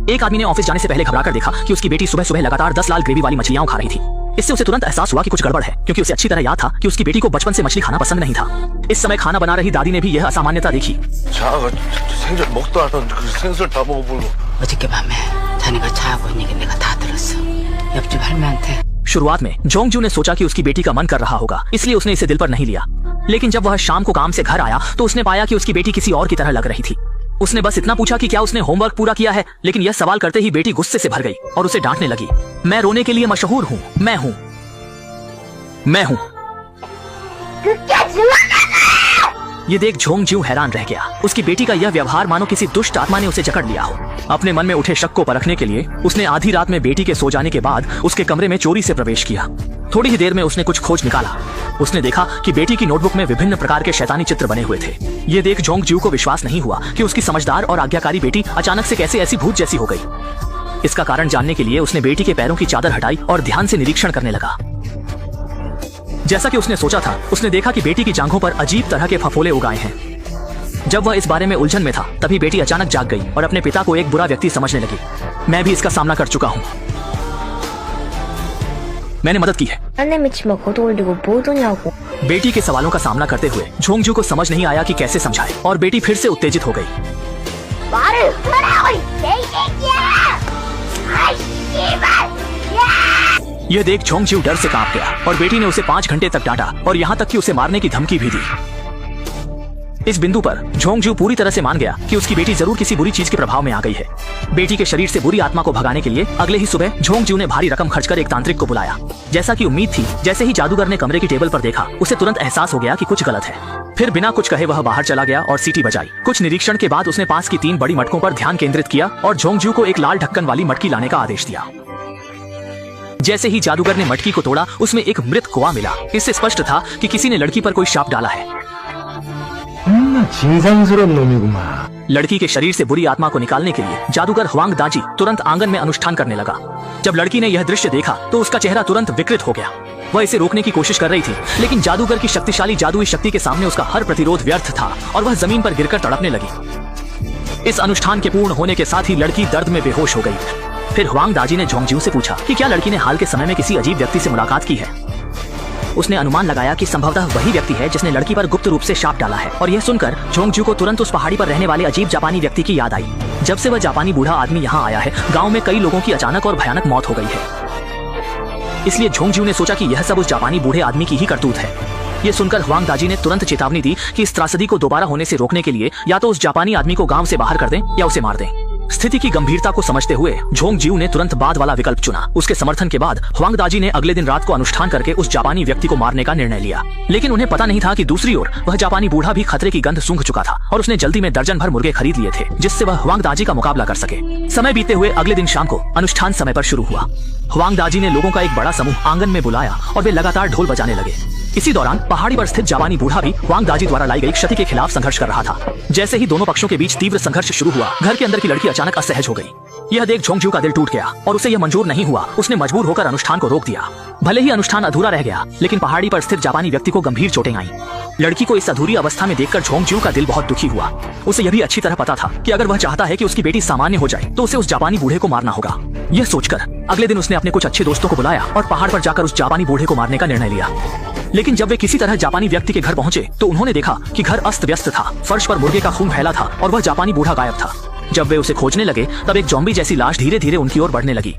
एक आदमी ने ऑफिस जाने से पहले घबराकर देखा कि उसकी बेटी सुबह सुबह लगातार 10 लाल ग्रेवी वाली मछलियां खा रही थी। इससे उसे तुरंत एहसास हुआ कि कुछ गड़बड़ है, क्योंकि उसे अच्छी तरह याद था कि उसकी बेटी को बचपन से मछली खाना पसंद नहीं था। इस समय खाना बना रही दादी ने भी यह असामान्यता देखी। 어저께 밤에 자네가 자고 있는 게 내가 다 들었어. 옆집 할매한테. शुरुआत में जोंगजू ने सोचा कि उसकी बेटी का मन कर रहा होगा, इसलिए उसने इसे दिल पर नहीं लिया। लेकिन जब वह शाम को काम से घर आया तो उसने पाया कि उसकी बेटी किसी और की तरह लग रही थी। उसने बस इतना पूछा कि क्या उसने होमवर्क पूरा किया है, लेकिन यह सवाल करते ही बेटी गुस्से से भर गई और उसे डांटने लगी। मैं रोने के लिए मशहूर हूँ, मैं हूँ। ये देख जोंगजू हैरान रह गया। उसकी बेटी का यह व्यवहार मानो किसी दुष्ट आत्मा ने उसे जकड़ लिया हो। अपने मन में उठे शक को परखने के लिए उसने आधी रात में बेटी के सो जाने के बाद उसके कमरे में चोरी से प्रवेश किया। थोड़ी ही देर में उसने कुछ खोज निकाला। उसने देखा कि बेटी की नोटबुक में विभिन्न प्रकार के शैतानी चित्र बने हुए थे। ये देख जोंगजू को विश्वास नहीं हुआ कि उसकी समझदार और आज्ञाकारी बेटी अचानक से कैसे ऐसी भूत जैसी हो गई। इसका कारण जानने के लिए उसने बेटी के पैरों की चादर हटाई और ध्यान से निरीक्षण करने लगा। जैसा कि उसने सोचा था, उसने देखा कि बेटी की जांघों पर अजीब तरह के फफोले उगाए हैं। जब वह इस बारे में उलझन में था, तभी बेटी अचानक जाग गई और अपने पिता को एक बुरा व्यक्ति समझने लगी। मैं भी इसका सामना कर चुका हूँ, मैंने मदद की है। बेटी के सवालों का सामना करते हुए जोंगजू को समझ नहीं आया कि कैसे समझाए, और बेटी फिर से उत्तेजित हो गई। यह देख जोंगजू डर से कांप गया और बेटी ने उसे 5 घंटे तक डांटा और यहाँ तक कि उसे मारने की धमकी भी दी। इस बिंदु पर जोंगजू पूरी तरह से मान गया कि उसकी बेटी जरूर किसी बुरी चीज के प्रभाव में आ गई है। बेटी के शरीर से बुरी आत्मा को भगाने के लिए अगले ही सुबह जोंगजू ने भारी रकम खर्च कर एक तांत्रिक को बुलाया। जैसा कि उम्मीद थी, जैसे ही जादूगर ने कमरे की टेबल पर देखा, उसे तुरंत एहसास हो गया कि कुछ गलत है। फिर बिना कुछ कहे वह बाहर चला गया और सीटी बजाई। कुछ निरीक्षण के बाद उसने पास की 3 बड़ी मटकों पर ध्यान केंद्रित किया और जोंगजू को एक लाल ढक्कन वाली मटकी लाने का आदेश दिया। जैसे ही जादूगर ने मटकी को तोड़ा, उसमें एक मृत कुआं मिला। इससे स्पष्ट था कि किसी ने लड़की पर कोई शाप डाला है। लड़की के शरीर से बुरी आत्मा को निकालने के लिए जादूगर ह्वांग दाजी तुरंत आंगन में अनुष्ठान करने लगा। जब लड़की ने यह दृश्य देखा तो उसका चेहरा तुरंत विकृत हो गया। वह इसे रोकने की कोशिश कर रही थी, लेकिन जादूगर की शक्तिशाली जादुई शक्ति के सामने उसका हर प्रतिरोध व्यर्थ था और वह जमीन पर गिरकर तड़पने लगी। इस अनुष्ठान के पूर्ण होने के साथ ही लड़की दर्द में बेहोश हो गई। फिर ह्वांग दाजी ने जोंगजू से पूछा कि क्या लड़की ने हाल के समय में किसी अजीब व्यक्ति से मुलाकात की है। उसने अनुमान लगाया कि संभवतः वही व्यक्ति है जिसने लड़की पर गुप्त रूप से शाप डाला है, और यह सुनकर जोंगजू को तुरंत उस पहाड़ी पर रहने वाले अजीब जापानी व्यक्ति की याद आई। जब से वह जापानी बूढ़ा आदमी यहाँ आया है, गांव में कई लोगों की अचानक और भयानक मौत हो गई है। इसलिए जोंगजू ने सोचा कि यह सब उस जापानी बूढ़े आदमी की ही करतूत है। ये सुनकर ह्वांग दाजी ने तुरंत चेतावनी दी कि इस त्रासदी को दोबारा होने से रोकने के लिए या तो उस जापानी आदमी को गांव से बाहर कर दें या उसे मार दें। स्थिति की गंभीरता को समझते हुए जोंगजू ने तुरंत बाद वाला विकल्प चुना। उसके समर्थन के बाद ह्वांग दाजी ने अगले दिन रात को अनुष्ठान करके उस जापानी व्यक्ति को मारने का निर्णय लिया। लेकिन उन्हें पता नहीं था कि दूसरी ओर वह जापानी बूढ़ा भी खतरे की गंध सूंघ चुका था और उसने जल्दी में दर्जन भर मुर्गे खरीद लिए थे, जिससे वह ह्वांग दाजी का मुकाबला कर सके। समय बीतते हुए अगले दिन शाम को अनुष्ठान समय पर शुरू हुआ। ह्वांग दाजी ने लोगों का एक बड़ा समूह आंगन में बुलाया और वे लगातार ढोल बजाने लगे। इसी दौरान पहाड़ी पर स्थित जापानी बूढ़ा भी ह्वांग दाजी द्वारा लाई गई क्षति के खिलाफ संघर्ष कर रहा था। जैसे ही दोनों पक्षों के बीच तीव्र संघर्ष शुरू हुआ, घर के अंदर की लड़की अचानक असहज हो गई। यह देख जोंगजू का दिल टूट गया और उसे यह मंजूर नहीं हुआ। उसने मजबूर होकर अनुष्ठान को रोक दिया। भले ही अनुष्ठान अधूरा रह गया, लेकिन पहाड़ी पर स्थित जापानी व्यक्ति को गंभीर चोटें आईं। लड़की को इस अधूरी अवस्था में देखकर जोंगजू का दिल बहुत दुखी हुआ। उसे यह भी अच्छी तरह पता था कि अगर वह चाहता है कि उसकी बेटी सामान्य हो जाए तो उसे उस जापानी बूढ़े को मारना होगा। यह सोचकर अगले दिन उसने अपने कुछ अच्छे दोस्तों को बुलाया और पहाड़ पर जाकर उस जापानी बूढ़े को मारने का निर्णय लिया। लेकिन जब वे किसी तरह जापानी व्यक्ति के घर पहुंचे तो उन्होंने देखा कि घर अस्त व्यस्त था। फर्श पर मुर्गे का खून फैला था और वह जापानी बूढ़ा गायब था। जब वे उसे खोजने लगे तब एक ज़ॉम्बी जैसी लाश धीरे धीरे उनकी ओर बढ़ने लगी।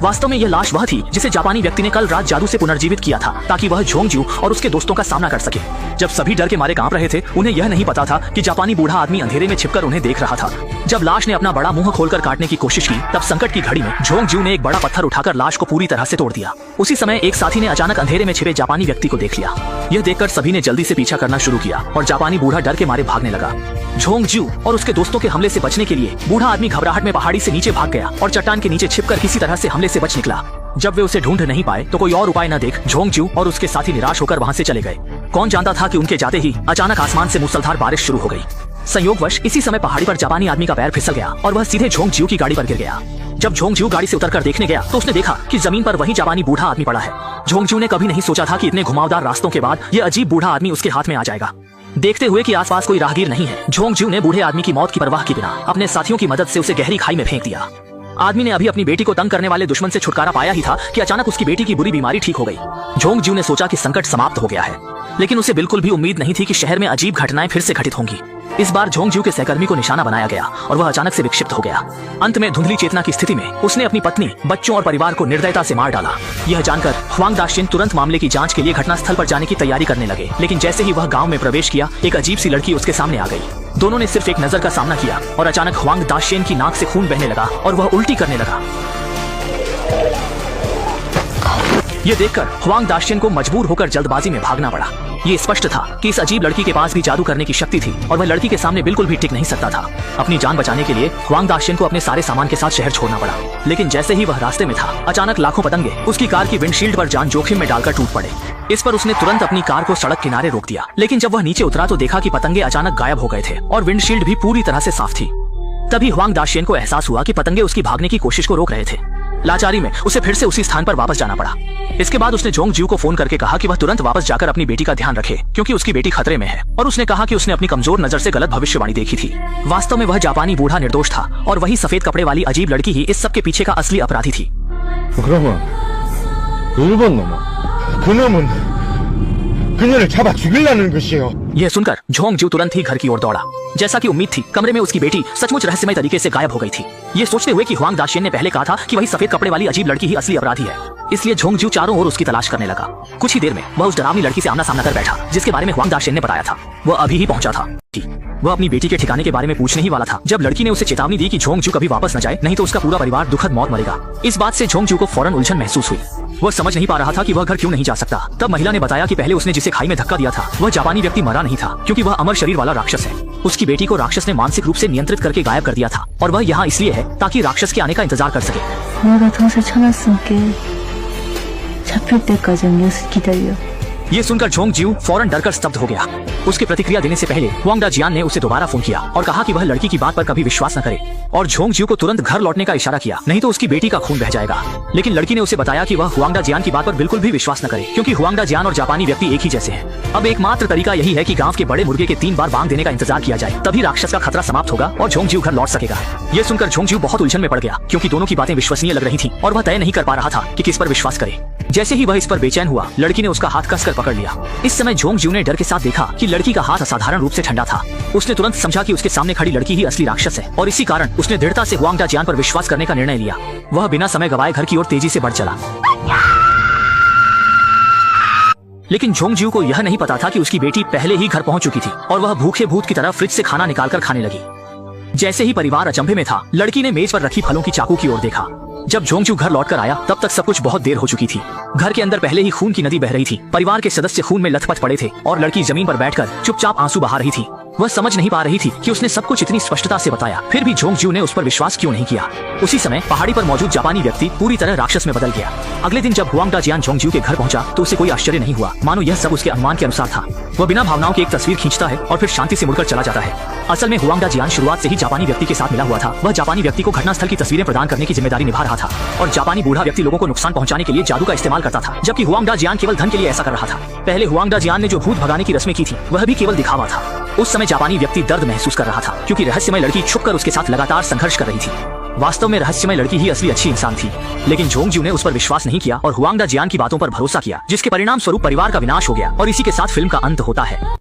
वास्तव में यह लाश वह थी जिसे जापानी व्यक्ति ने कल रात जादू से पुनर्जीवित किया था, ताकि वह जोंगजू और उसके दोस्तों का सामना कर सके। जब सभी डर के मारे कांप रहे थे, उन्हें यह नहीं पता था कि जापानी बूढ़ा आदमी अंधेरे में छिपकर उन्हें देख रहा था। जब लाश ने अपना बड़ा मुंह खोलकर काटने की कोशिश की, तब संकट की घड़ी में जोंगजू ने एक बड़ा पत्थर उठाकर लाश को पूरी तरह से तोड़ दिया। उसी समय एक साथी ने अचानक अंधेरे में छिपे जापानी व्यक्ति को देख लिया। यह देखकर सभी ने जल्दी से पीछा करना शुरू किया और जापानी बूढ़ा डर के मारे भागने लगा। जोंगजू और उसके दोस्तों के हमले से बचने के लिए बूढ़ा आदमी घबराहट में पहाड़ी से नीचे भाग गया और चट्टान के नीचे छिपकर किसी तरह से हमले से बच निकला। जब वे उसे ढूंढ नहीं पाए तो कोई और उपाय न देख जोंगजू और उसके साथी निराश होकर वहां से चले गए। कौन जानता था कि उनके जाते ही अचानक आसमान से मूसलाधार बारिश शुरू हो गई। संयोगवश इसी समय पहाड़ी पर जापानी आदमी का पैर फिसल गया और वह सीधे जोंगजू की गाड़ी पर गिर गया। जब जोंगजू गाड़ी से उतरकर देखने गया तो उसने देखा कि जमीन पर वही जापानी बूढ़ा आदमी पड़ा है। जोंगजू ने कभी नहीं सोचा था कि इतने घुमावदार रास्तों के बाद यह अजीब बूढ़ा आदमी उसके हाथ में आ जाएगा। देखते हुए कि आसपास कोई राहगीर नहीं है, जोंगजू ने बूढ़े आदमी की मौत की परवाह किए बिना अपने साथियों की मदद से उसे गहरी खाई में फेंक दिया। आदमी ने अभी अपनी बेटी को तंग करने वाले दुश्मन से छुटकारा पाया ही था कि अचानक उसकी बेटी की बुरी बीमारी ठीक हो गई। झोंगज्यू ने सोचा कि संकट समाप्त हो गया है, लेकिन उसे बिल्कुल भी उम्मीद नहीं थी कि शहर में अजीब घटनाएं फिर से घटित होंगी। इस बार झोंगज्यू के सहकर्मी को निशाना बनाया गया और वह अचानक से विक्षिप्त हो गया। अंत में धुंधली चेतना की स्थिति में उसने अपनी पत्नी, बच्चों और परिवार को निर्दयता से मार डाला। यह जानकर हुआंग दाशिन तुरंत मामले की जांच के लिए घटनास्थल पर जाने की तैयारी करने लगे, लेकिन जैसे ही वह गांव में प्रवेश किया, एक अजीब सी लड़की उसके सामने आ गई। दोनों ने सिर्फ एक नजर का सामना किया और अचानक हुआंग दाशिन की नाक से खून बहने लगा और वह उल्टी करने लगा। ये देखकर हुआंग दाशिन को मजबूर होकर जल्दबाजी में भागना पड़ा। ये स्पष्ट था कि इस अजीब लड़की के पास भी जादू करने की शक्ति थी और वह लड़की के सामने बिल्कुल भी टिक नहीं सकता था। अपनी जान बचाने के लिए हुआंग दाशिन को अपने सारे सामान के साथ शहर छोड़ना पड़ा, लेकिन जैसे ही वह रास्ते में था, अचानक लाखों पतंगे उसकी कार की विंडशील्ड पर जान जोखिम में डालकर टूट पड़े। इस पर उसने तुरंत अपनी कार को सड़क किनारे रोक दिया, लेकिन जब वह नीचे उतरा तो देखा कि पतंगे अचानक गायब हो गए थे और विंडशील्ड भी पूरी तरह से साफ थी। तभी हुआंग दाशिन को एहसास हुआ कि पतंगे उसकी भागने की कोशिश को रोक रहे थे। लाचारी में उसे फिर से उसी स्थान पर वापस जाना पड़ा। इसके बाद उसने झोंगज्यू को फोन करके कहा कि वह तुरंत वापस जाकर अपनी बेटी का ध्यान रखे, क्योंकि उसकी बेटी खतरे में है। और उसने कहा कि उसने अपनी कमजोर नजर से गलत भविष्यवाणी देखी थी। वास्तव में वह जापानी बूढ़ा निर्दोष था और वही सफेद कपड़े वाली अजीब लड़की ही इस सब के पीछे का असली अपराधी थी। यह सुनकर झोंगज्यू तुरंत ही घर की ओर दौड़ा। जैसा कि उम्मीद थी, कमरे में उसकी बेटी सचमुच रहस्यमय तरीके से गायब हो गई थी। ये सोचते हुए कि हुआंग दाशिन ने पहले कहा था कि वही सफेद कपड़े वाली अजीब लड़की ही असली अपराधी है, इसलिए झोंगज्यू चारों ओर उसकी तलाश करने लगा। कुछ ही देर में वह उस डरावनी लड़की से आमना सामना कर बैठा, जिसके बारे में हुआंग दाशिन ने बताया था। वह अभी ही पहुंचा था। वह अपनी बेटी के ठिकाने के बारे में पूछने ही वाला था जब लड़की ने उसे चेतावनी दी कि झोंगज्यू कभी वापस न जाए, नहीं तो उसका पूरा परिवार दुखद मौत मरेगा। इस बात से झोंगज्यू को फौरन उलझन महसूस हुई। वह समझ नहीं पा रहा था कि वह घर क्यों नहीं जा सकता। तब महिला ने बताया कि पहले उसने जिसे खाई में धक्का दिया था, वह जापानी व्यक्ति मरा नहीं था, क्योंकि वह अमर शरीर वाला राक्षस है। उसकी बेटी को राक्षस ने मानसिक रूप से नियंत्रित करके गायब कर दिया था और वह यहाँ इसलिए है ताकि राक्षस के आने का इंतजार कर सके। ये सुनकर झोंगज्यू फौरन डरकर स्तब्ध हो गया। उसके प्रतिक्रिया देने से पहले हुआंग दाजियान ने उसे दोबारा फोन किया और कहा कि वह लड़की की बात पर कभी विश्वास न करे और झोंगज्यू को तुरंत घर लौटने का इशारा किया, नहीं तो उसकी बेटी का खून बह जाएगा। लेकिन लड़की ने उसे बताया कि वह हुआंग दाजियान की बात पर बिल्कुल भी विश्वास न करे, क्योंकि हुआंग दाजियान और जापानी व्यक्ति एक ही जैसे हैं। अब एकमात्र तरीका यही है कि गांव के बड़े मुर्गे के 3 बार बांग देने का इंतजार किया जाए, तभी राक्षस का खतरा समाप्त होगा और झोंगज्यू घर लौट सकेगा। ये सुनकर झोंगज्यू बहुत उलझन में पड़ गया, क्योंकि दोनों की बातें विश्वसनीय लग रही थी और वह तय नहीं कर पा रहा था कि किस पर विश्वास करे। जैसे ही वह इस पर बेचैन हुआ, लड़की ने उसका हाथ कसकर पकड़ लिया। इस समय झोंगज्यू ने डर के साथ देखा कि लड़की का हाथ असाधारण रूप से ठंडा था। उसने तुरंत समझा कि उसके सामने खड़ी लड़की ही असली राक्षस है और इसी कारण उसने दृढ़ता से हुआंग दाजियान पर विश्वास करने का निर्णय लिया। वह बिना समय गवाए घर की ओर तेजी से बढ़ चला। लेकिन झोंगज्यू को यह नहीं पता था कि उसकी बेटी पहले ही घर पहुंच चुकी थी और वह भूखे भूत की तरह फ्रिज से खाना निकालकर खाने लगी। जैसे ही परिवार अचंभे में था, लड़की ने मेज पर रखी फलों की चाकू की ओर देखा। जब झोंगज्यू घर लौटकर आया, तब तक सब कुछ बहुत देर हो चुकी थी। घर के अंदर पहले ही खून की नदी बह रही थी। परिवार के सदस्य खून में लथपथ पड़े थे और लड़की जमीन पर बैठकर चुपचाप आंसू बहा रही थी। वह समझ नहीं पा रही थी कि उसने सब कुछ इतनी स्पष्टता से बताया, फिर भी झोंगज्यू ने उस पर विश्वास क्यों नहीं किया। उसी समय पहाड़ी पर मौजूद जापानी व्यक्ति पूरी तरह राक्षस में बदल गया। अगले दिन जब हुआंग दाजियान झोंगज्यू के घर पहुंचा तो उसे कोई आश्चर्य नहीं हुआ, मानो यह सब उसके अनुमान के अनुसार था। वह बिना भावनाओं की एक तस्वीर खींचता है और फिर शांति से मुड़कर चला जाता है। असल में हुआंग दाजियान शुरुआत से ही जापानी व्यक्ति के साथ मिला हुआ था। वह जापानी व्यक्ति को घटनास्थल की तस्वीरें प्रदान करने की जिम्मेदारी निभा रहा था और जापानी बूढ़ा व्यक्ति लोगों को नुकसान पहुंचाने के लिए जादू का इस्तेमाल करता था, जबकि हुआंग दाजियान केवल धन के लिए ऐसा कर रहा था। पहले हुआंग दाजियान ने जो भूत भगाने की रस्में की थी, वह भी केवल दिखावा था। उस समय जापानी व्यक्ति दर्द महसूस कर रहा था, क्योंकि रहस्यमय लड़की छुपकर उसके साथ लगातार संघर्ष कर रही थी। वास्तव में रहस्यमय लड़की ही असली अच्छी इंसान थी, लेकिन झोंगज्यू ने उस पर विश्वास नहीं किया और हुआंग दाजियान की बातों पर भरोसा किया, जिसके परिणाम स्वरूप परिवार का विनाश हो गया और इसी के साथ फिल्म का अंत होता है।